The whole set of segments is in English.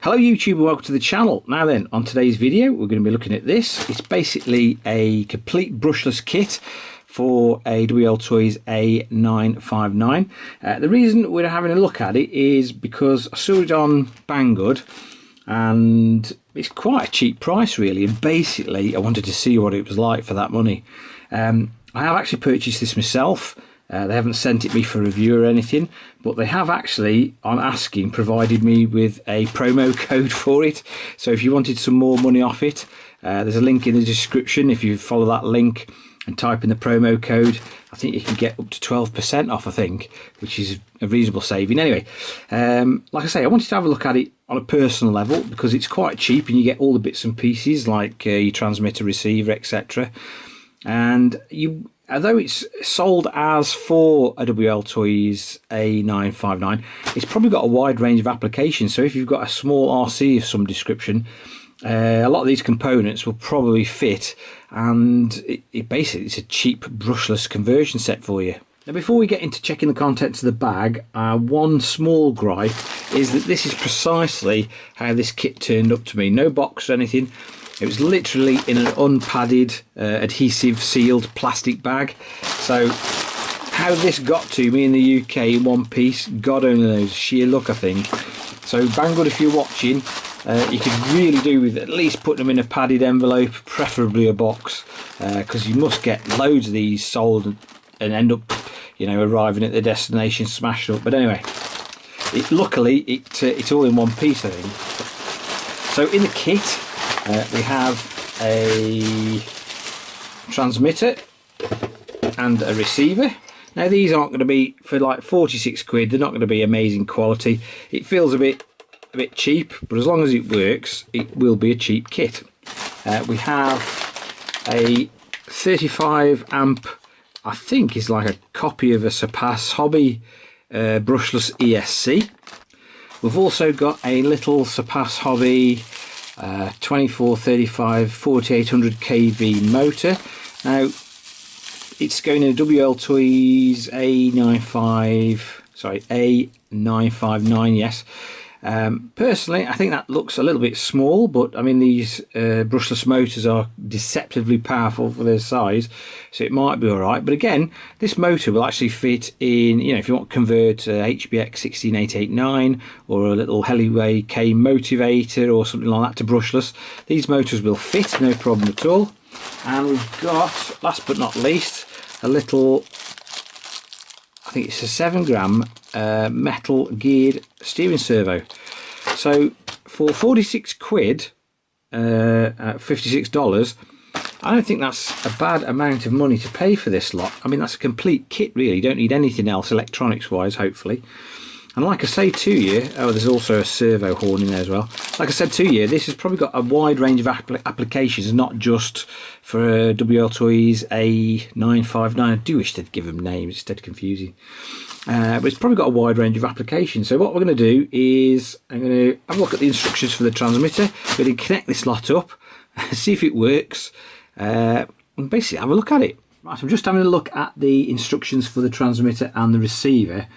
Hello YouTube and welcome to the channel. Now then, on today's video we're going to be looking at this. It's basically a complete brushless kit for a WL Toys A959. The reason we're having a look at it is because I saw it on Banggood and it's quite a cheap price really, and basically I wanted to see what it was like for that money. I have actually purchased this myself. They haven't sent it me for review or anything, but they have actually, on asking, provided me with a promo code for it. So if you wanted some more money off it, there's a link in the description. If you follow that link and type in the promo code, I think you can get up to 12% off, I think, which is a reasonable saving. Anyway, like I say, I wanted to have a look at it on a personal level because it's quite cheap and you get all the bits and pieces like your transmitter, receiver, etc. And although it's sold as for a WL Toys A959, it's probably got a wide range of applications. So if you've got a small RC of some description, a lot of these components will probably fit, and basically it's a cheap brushless conversion set for you. Now before we get into checking the contents of the bag, one small gripe is that this is precisely how this kit turned up to me. No box or anything. It was literally in an unpadded, adhesive sealed plastic bag. So how this got to me in the UK in one piece, God only knows, sheer luck I think. So Banggood, if you're watching, you could really do with at least putting them in a padded envelope, preferably a box, because you must get loads of these sold and end up, you know, arriving at the destination smashed up. But anyway, luckily it's all in one piece I think. So in the kit, we have a transmitter and a receiver. Now these aren't going to be, for like 46 quid, they're not going to be amazing quality. It feels a bit cheap, but as long as it works, it will be a cheap kit. We have a 35 amp, I think is like a copy of a Surpass Hobby brushless ESC. We've also got a little Surpass Hobby 2435 4800 kV motor. Now it's going in a WL Toys A959, yes. Personally I think that looks a little bit small, but I mean these brushless motors are deceptively powerful for their size, so it might be alright. But again, this motor will actually fit in, you know, if you want to convert HBX 16889 or a little Heliway K motivator or something like that to brushless, these motors will fit, no problem at all. And we've got, last but not least, a little, I think it's a 7 gram metal geared steering servo. So for 46 quid, $56, I don't think that's a bad amount of money to pay for this lot. I mean, that's a complete kit really. You don't need anything else electronics wise, hopefully. And like I say to you, oh, there's also a servo horn in there as well. Like I said to you, this has probably got a wide range of applications, not just for WL Toys A959. I do wish they'd give them names, it's dead confusing. But it's probably got a wide range of applications. So what we're going to do is I'm going to have a look at the instructions for the transmitter. We're going to connect this lot up, see if it works, and basically have a look at it. Right, I'm just having a look at the instructions for the transmitter and the receiver.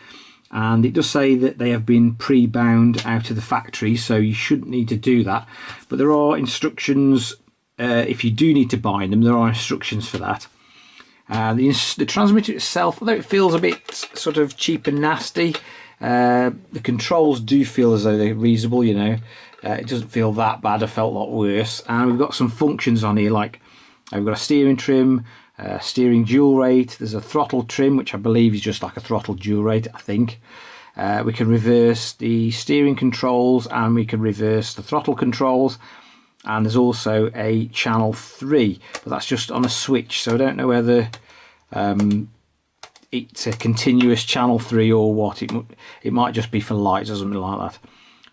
And it does say that they have been pre-bound out of the factory, so you shouldn't need to do that. But there are instructions, if you do need to bind them, there are instructions for that. The transmitter itself, although it feels a bit sort of cheap and nasty, the controls do feel as though they're reasonable, you know. It doesn't feel that bad, I felt a lot worse. And we've got some functions on here, like we've got a steering trim, steering dual rate, there's a throttle trim which I believe is just like a throttle dual rate, I think. We can reverse the steering controls and we can reverse the throttle controls, and there's also a channel 3, but that's just on a switch, so I don't know whether it's a continuous channel 3 or what. It might just be for lights or something like that.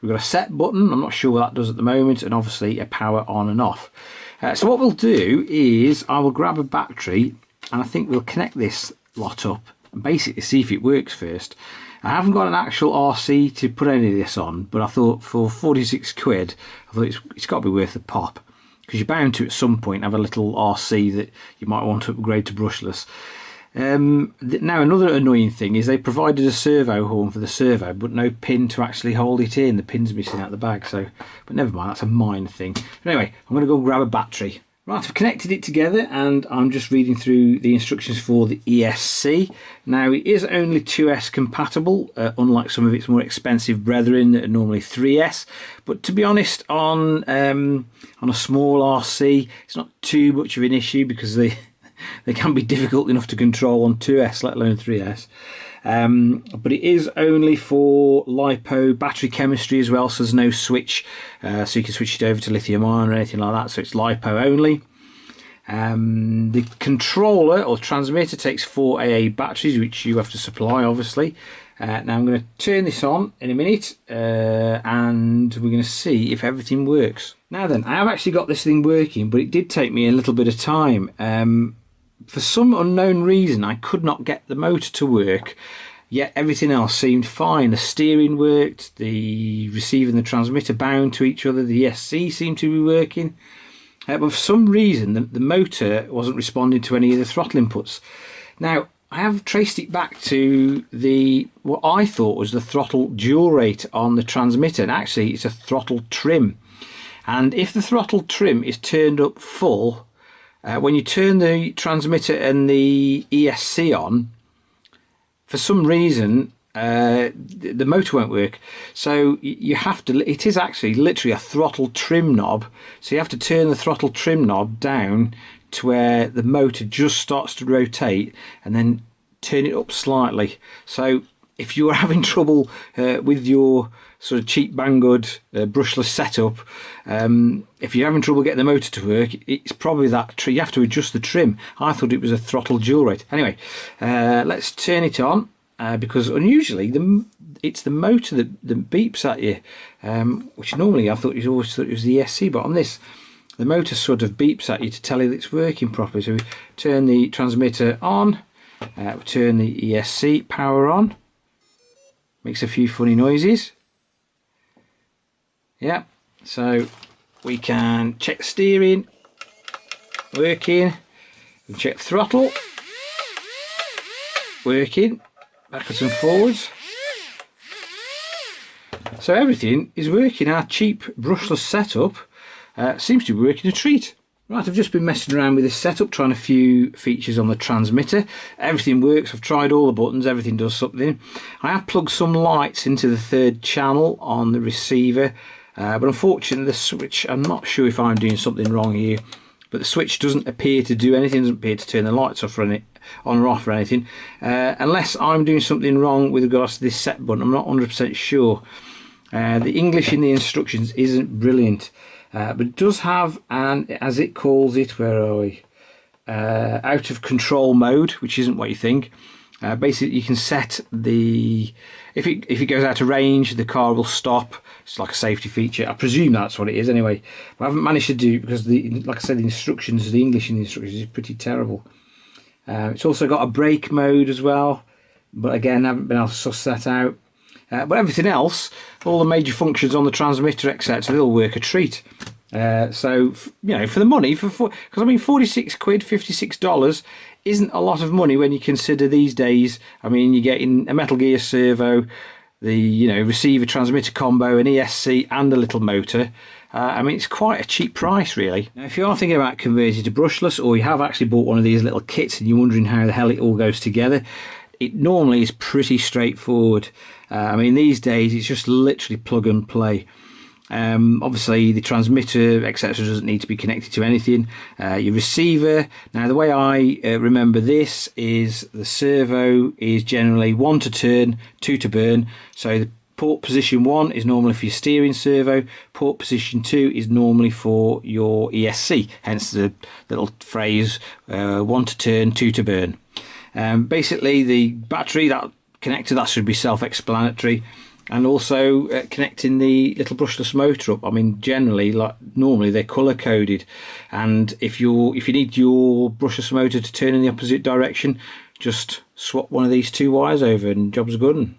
We've got a set button, I'm not sure what that does at the moment, and obviously a power on and off. So what we'll do is I will grab a battery and I think we'll connect this lot up and basically see if it works first. I haven't got an actual RC to put any of this on, but I thought for 46 quid, I thought it's got to be worth a pop, because you're bound to at some point have a little RC that you might want to upgrade to brushless. Now another annoying thing is they provided a servo horn for the servo, but no pin to actually hold it in. The pin's missing out the bag, so, but never mind, that's a minor thing. But anyway, I'm going to go grab a battery. Right, I've connected it together and I'm just reading through the instructions for the ESC. Now it is only 2S compatible, unlike some of its more expensive brethren that are normally 3S. But to be honest, on a small RC, it's not too much of an issue because they can be difficult enough to control on 2S, let alone 3S. But it is only for LiPo battery chemistry as well, so there's no switch, so you can switch it over to lithium ion or anything like that, so it's LiPo only. The controller or transmitter takes 4 AA batteries, which you have to supply obviously. Now I'm going to turn this on in a minute and we're going to see if everything works. Now then, I have actually got this thing working, but it did take me a little bit of time. For some unknown reason, I could not get the motor to work, yet everything else seemed fine. The steering worked, the receiver and the transmitter bound to each other, the ESC seemed to be working. But for some reason, the motor wasn't responding to any of the throttle inputs. Now, I have traced it back to what I thought was the throttle dual rate on the transmitter, and actually it's a throttle trim. And if the throttle trim is turned up full, when you turn the transmitter and the ESC on, for some reason the motor won't work. So you have to, it is actually literally a throttle trim knob, so you have to turn the throttle trim knob down to where the motor just starts to rotate and then turn it up slightly. So if you're having trouble with your sort of cheap Banggood brushless setup, if you're having trouble getting the motor to work, it's probably that you have to adjust the trim. I thought it was a throttle dual rate. Anyway, let's turn it on, because unusually it's the motor that beeps at you, which normally I thought always thought it was the ESC, but on this the motor sort of beeps at you to tell you that it's working properly. So we turn the transmitter on, we turn the ESC power on, makes a few funny noises. Yeah, so we can check the steering, working, we can check the throttle, working, backwards and forwards. So everything is working. Our cheap brushless setup seems to be working a treat. Right, I've just been messing around with this setup, trying a few features on the transmitter. Everything works, I've tried all the buttons, everything does something. I have plugged some lights into the third channel on the receiver, but unfortunately the switch, I'm not sure if I'm doing something wrong here, but the switch doesn't appear to do anything, doesn't appear to turn the lights off on or off or anything, unless I'm doing something wrong with regards to this set button. I'm not 100% sure. The English in the instructions isn't brilliant. But it does have an, as it calls it, where are we? Out of control mode, which isn't what you think. Basically, you can set the, if it goes out of range, the car will stop. It's like a safety feature. I presume that's what it is anyway. But I haven't managed to do it because like I said, the instructions, the English in the instructions is pretty terrible. It's also got a brake mode as well, but again, I haven't been able to suss that out. But everything else, all the major functions on the transmitter, etc., they'll work a treat. So, you know, for the money, because I mean, 46 quid, $56 isn't a lot of money when you consider these days. I mean, you're getting a Metal Gear servo, the receiver transmitter combo, an ESC, and a little motor. I mean, it's quite a cheap price, really. Now, if you are thinking about converting to brushless, or you have actually bought one of these little kits and you're wondering how the hell it all goes together, it normally is pretty straightforward. I mean, these days it's just literally plug and play. Obviously the transmitter, etc., doesn't need to be connected to anything. Your receiver, now the way I remember this is the servo is generally 1 to turn, 2 to burn. So the port position 1 is normally for your steering servo, port position 2 is normally for your ESC, hence the little phrase 1 to turn, 2 to burn. Basically the battery, that connector, that should be self-explanatory, and also connecting the little brushless motor up. I mean, generally, like normally they're color coded, and if you need your brushless motor to turn in the opposite direction, just swap one of these 2 wires over and job's good.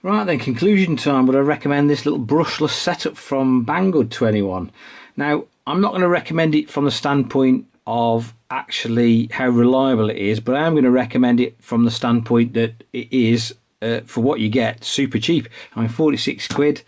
Right then, conclusion time. Would I recommend this little brushless setup from Banggood to anyone? Now, I'm not going to recommend it from the standpoint of actually how reliable it is, but I am going to recommend it from the standpoint that it is, for what you get, super cheap. I mean, 46 quid,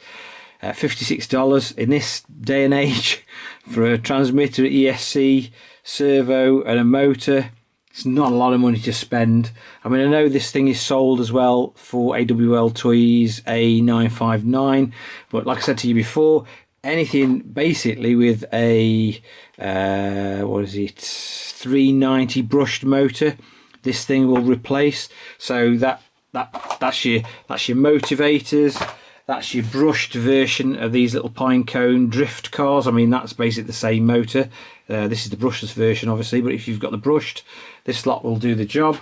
$56 in this day and age for a transmitter, ESC, servo and a motor. It's not a lot of money to spend. I mean, I know this thing is sold as well for AWL Toys A959, but like I said to you before, anything basically with a what is it, 390 brushed motor, this thing will replace. So that's your motivators, that's your brushed version of these little pine cone drift cars. I mean, that's basically the same motor. This is the brushless version, obviously, but if you've got the brushed, this lot will do the job.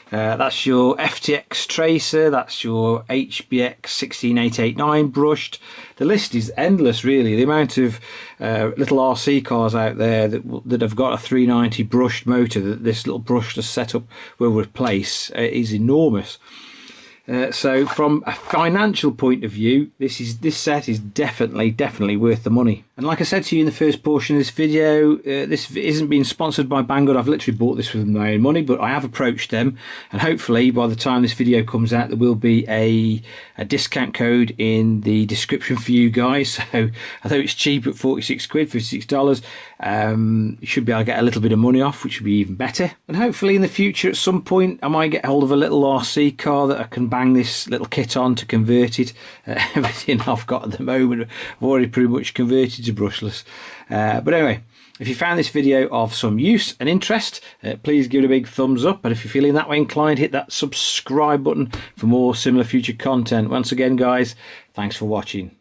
That's your FTX tracer, that's your HBX 16889 brushed. The list is endless, really. The amount of little RC cars out there that have got a 390 brushed motor that this little brushless setup will replace is enormous. So from a financial point of view, this set is definitely worth the money. And like I said to you in the first portion of this video, this isn't being sponsored by Banggood. I've literally bought this with my own money, but I have approached them, and hopefully by the time this video comes out, there will be a discount code in the description for you guys. So although it's cheap at 46 quid, $56, you should be able to get a little bit of money off, which would be even better. And hopefully in the future, at some point, I might get hold of a little RC car that I can bang this little kit on to convert it. Everything I've got at the moment, I've already pretty much converted to brushless. But anyway, if you found this video of some use and interest, please give it a big thumbs up, and if you're feeling that way inclined, hit that subscribe button for more similar future content. Once again, guys, thanks for watching.